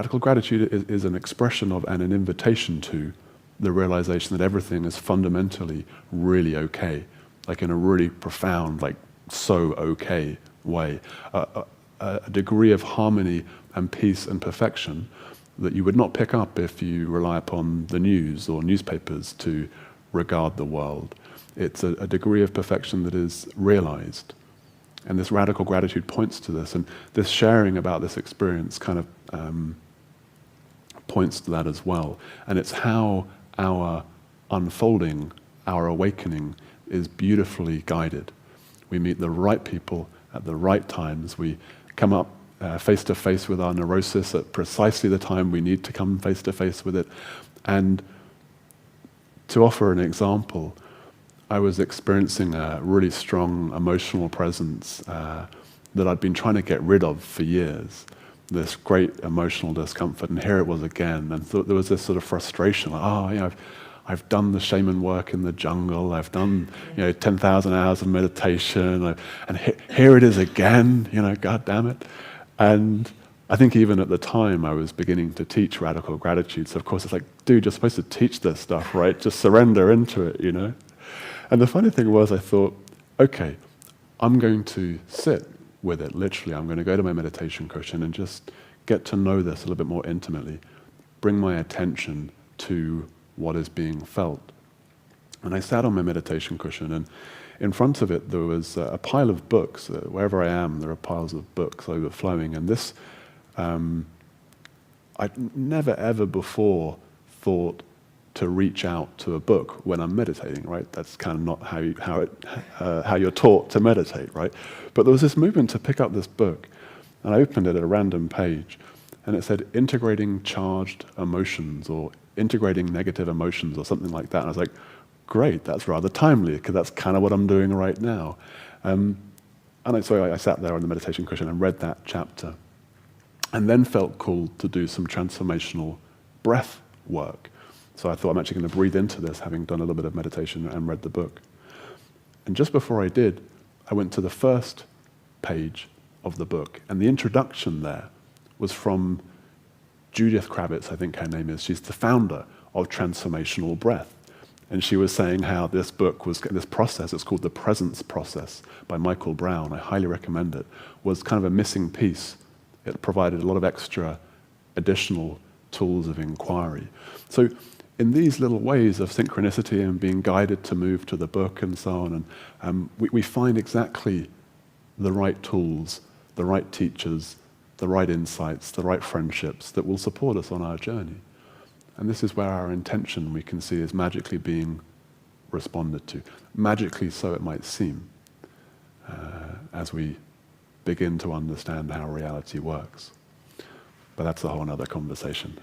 radical gratitude is an expression of and an invitation to the realization that everything is fundamentally really okay, like in a really profound, like so okay way. A degree of harmony and peace and perfection that you would not pick up if you rely upon the news or newspapers to regard the world. It's a degree of perfection that is realized. And this radical gratitude points to this, and this sharing about this experience kind of points to that as well. And it's how our unfolding, our awakening is beautifully guided. We meet the right people at the right times. We come up face to face with our neurosis at precisely the time we need to come face to face with it. And to offer an example, I was experiencing a really strong emotional presence that I'd been trying to get rid of for years. This great emotional discomfort, and here it was again. And there was this sort of frustration, like, I've done the shaman work in the jungle. I've done 10,000 hours of meditation, and here it is again. God damn it! And I think even at the time I was beginning to teach radical gratitude. So of course it's like, dude, you're supposed to teach this stuff, right? Just surrender into it, And the funny thing was, I thought, okay, I'm going to sit with it, literally. I'm going to go to my meditation cushion and just get to know this a little bit more intimately, bring my attention to what is being felt. And I sat on my meditation cushion, and in front of it there was a pile of books. Wherever I am, there are piles of books overflowing. And this, I'd never ever before thought to reach out to a book when I'm meditating, right? That's kind of not how you're taught to meditate, right? But there was this movement to pick up this book, and I opened it at a random page, and it said integrating charged emotions or integrating negative emotions or something like that. And I was like, great, that's rather timely, because that's kind of what I'm doing right now. So I sat there on the meditation cushion and read that chapter, and then felt called to do some transformational breath work. So I thought, I'm actually going to breathe into this, having done a little bit of meditation and read the book. And just before I did, I went to the first page of the book, and the introduction there was from Judith Kravitz, I think her name is. She's the founder of Transformational Breath. And she was saying how this book was, this process, it's called The Presence Process by Michael Brown, I highly recommend it, was kind of a missing piece. It provided a lot of extra additional tools of inquiry. So in these little ways of synchronicity and being guided to move to the book and so on, and we find exactly the right tools, the right teachers, the right insights, the right friendships that will support us on our journey. And this is where our intention, we can see, is magically being responded to. Magically, so it might seem, as we begin to understand how reality works. But that's a whole other conversation.